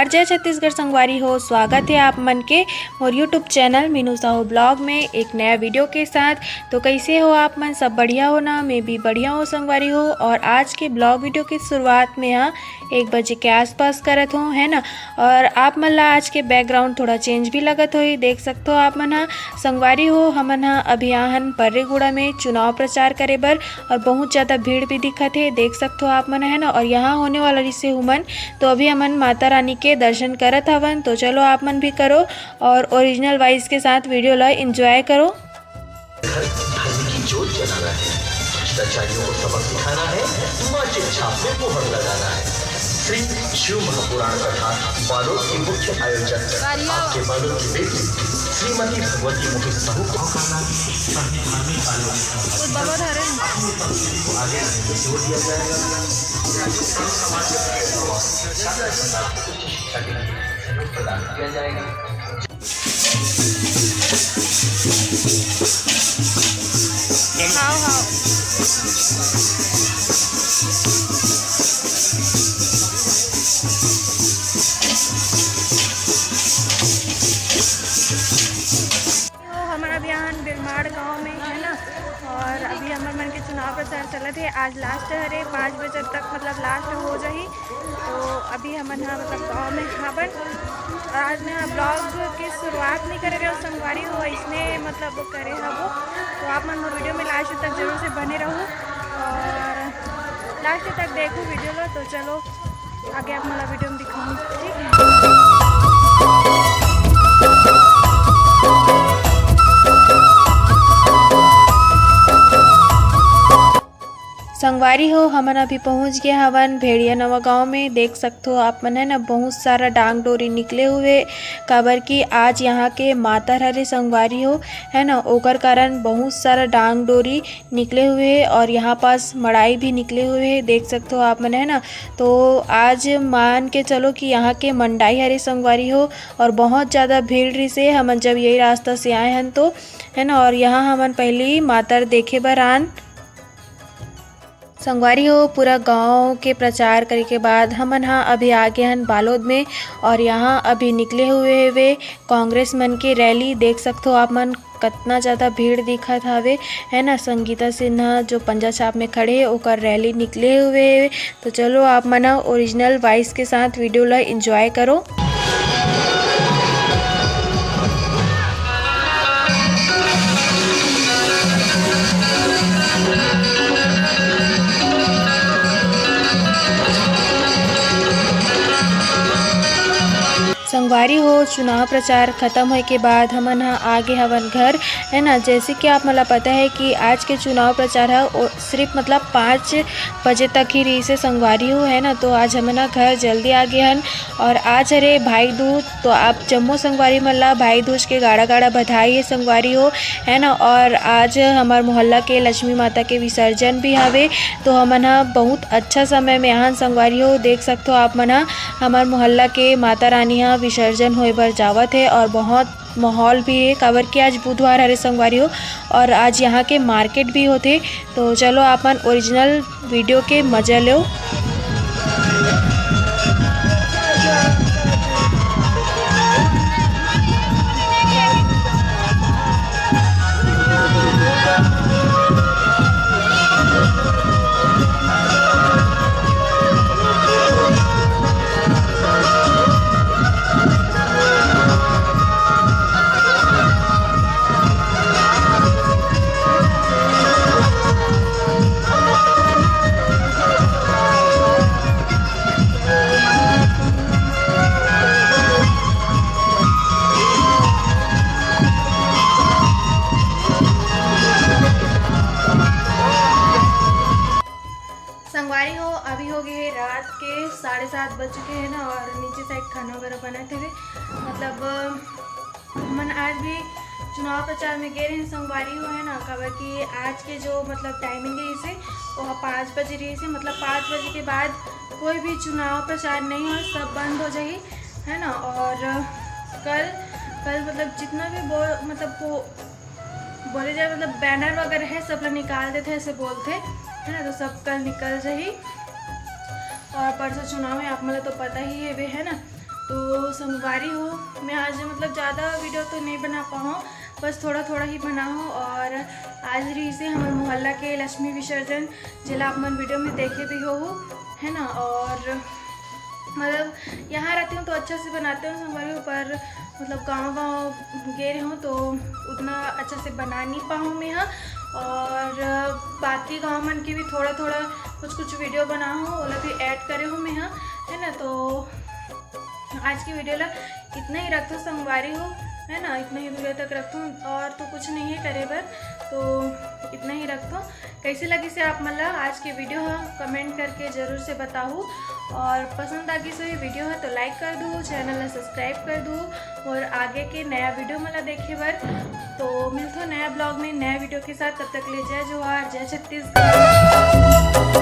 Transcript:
नमस्कार, जय छत्तीसगढ़ संगवारी हो। स्वागत है आप मन के और YouTube channel Meenu Sahu blog में एक नया वीडियो के साथ। तो कैसे हो आप मन? सब बढ़िया हो ना? मैं भी बढ़िया हो संगवारी हो। और आज के ब्लॉग वीडियो की शुरुआत में यहाँ 1 बजे के आसपास करत हूँ, है ना। और आप मन ला आज के बैकग्राउंड थोड़ा चेंज भी लगत हो, देख सकते हो आप मन हाँ संगवारी हो। हमन हाँ अभी यहाँ पर्रेगुड़ा में चुनाव प्रचार करे बर और बहुत ज़्यादा भीड़ भी दिखत है, देख सकते हो आप मन, है ना। और यहाँ होने वाला रिसे हुमन तो अभी हमन माता रानी के दर्शन करत हवन। तो चलो आप मन भी करो और ओरिजिनल वाइस के साथ वीडियो ला एंजॉय करो। धर्म की जोत जलाना है, भ्रष्टाचारियों को सबक सिखाना है, माचिस छाप में मोहर लगाना है। श्री शिव महापुराण कथा बालोद की मुख्य आयोजक आपके बालोद की बेटी श्रीमती भगवती मुखी साहू को धार्मिक आयोजन आगे जोड़ दिया जाएगा। प्रदान किया जाएगा। हमारा अभियान बिरमाड़ गांव में है ना। और अभी हमारे मन के चुनाव प्रचार चलत है। आज लास्ट है 5 बजे तक, मतलब लास्ट हो जाही। तो अभी हम यहाँ मतलब गाँव में हावन और आज मैं ब्लॉग की शुरुआत नहीं करे रहे संगवारी हो, इसने मतलब करे हबो। तो आप मन वीडियो में लास्ट तक जरूर से बने रहो और लास्ट तक देखो वीडियो लो। तो चलो आगे आप मला वीडियो में दिखाऊँ, ठीक है। संगवारी हो हमन अभी पहुंच गए हवन भेड़िया नवा गांव में, देख सकते हो आप मन, है ना। बहुत सारा डांग डोरी निकले हुए काबर की आज यहाँ के माता हरे संगवारी हो, है ना। ओकर कारण बहुत सारा डांग डोरी निकले हुए और यहाँ पास मड़ाई भी निकले हुए, देख सकते हो आप मन, है ना। तो आज मान के चलो कि यहाँ के मंडाई हरे संगवारी हो और बहुत ज़्यादा भीड़ रही से हमन जब यही रास्ता से आए हैं तो, है ना। और यहाँ हमन पहली मातर देखे बर आन संगवारी हो। पूरा गांव के प्रचार करे के बाद हमन हाँ अभी आगे हन बालोद में और यहाँ अभी निकले हुए वे कांग्रेस मन की रैली, देख सकते हो आप मन कितना ज़्यादा भीड़ दिखत हवे, है ना। संगीता सिन्हा जो पंजा छाप में खड़े है ओकर रैली निकले हुए। तो चलो आप मन ओरिजिनल वॉइस के साथ वीडियो ला एंजॉय करो। संगवारी हो चुनाव प्रचार खत्म होने के बाद हमन हाँ आगे हवन घर, है ना। जैसे कि आप मला पता है कि आज के चुनाव प्रचार है सिर्फ मतलब 5 बजे तक ही रही से संगवारी हो, है ना। तो आज हमन घर जल्दी आ गए हन और आज अरे भाई दूज, तो आप जम्मू संगवारी मल्ला भाई दूज के गाड़ा गाड़ा बधाई है संगवारी हो, है ना। और आज हमार मोहल्ला के लक्ष्मी माता के विसर्जन भी हवे। तो हमन बहुत अच्छा समय में यहाँ संगवारी हो, देख सकते हो आप मन हमार मोहल्ला के माता रानी विसर्जन होए बर जावत है और बहुत माहौल भी है काबर कि आज बुधवार हरे संगवारी हो और आज यहाँ के मार्केट भी होते। तो चलो आप मन ओरिजिनल वीडियो के मजा लो। संगवारी हो अभी हो गए रात के 7:30 बज चुके हैं ना। और नीचे साइड खाना वगैरह बना थे, मतलब मन आज भी चुनाव प्रचार में गए रहे संगवारी हो, है ना। काबर कि आज के जो मतलब टाइमिंग है इसे वो 5 बजे रही से, मतलब 5 बजे के बाद कोई भी चुनाव प्रचार नहीं हो, सब बंद हो जाए, है ना। और कल मतलब जितना भी बोले जाए मतलब बैनर वगैरह है सब लोग निकाल देते ऐसे बोलते, है ना। तो सब कल निकल जाही। और परसों चुनाव है, आप मतलब तो पता ही है वे, है ना। तो संगवारी हो मैं आज मतलब ज़्यादा वीडियो तो नहीं बना पाऊँ, बस थोड़ा थोड़ा ही बना हो। और आज रही से हमारे मोहल्ला के लक्ष्मी विसर्जन जिला आप मन वीडियो में देखे भी हो है ना। और मतलब यहाँ रहती हूँ तो अच्छा से बनाते हूँ संगवारी, पर मतलब गांव गए हूँ तो उतना अच्छा से बना नहीं पाऊँ मैं यहाँ। और बाकी गांव मन की भी थोड़ा थोड़ा कुछ वीडियो बना हूँ, वो भी ऐड करे हूँ मैं यहाँ है ना। तो आज की वीडियो ला इतना ही रखता हूँ, संगवारी हो है ना, इतना ही वीडियो तक रखता हूँ और तो कुछ नहीं है करे बर, तो इतना ही रखता हूँ। कैसी लगी से आप मतलब आज की वीडियो है कमेंट करके ज़रूर से बताओ, और पसंद आ गई सही वीडियो है तो लाइक कर दो, चैनल ला सब्सक्राइब कर दो और आगे के नया वीडियो मतलब देखे बर। तो मिलते हो नया ब्लॉग में नया वीडियो के साथ, तब तक ले जय जोहार, जय छत्तीसगढ़।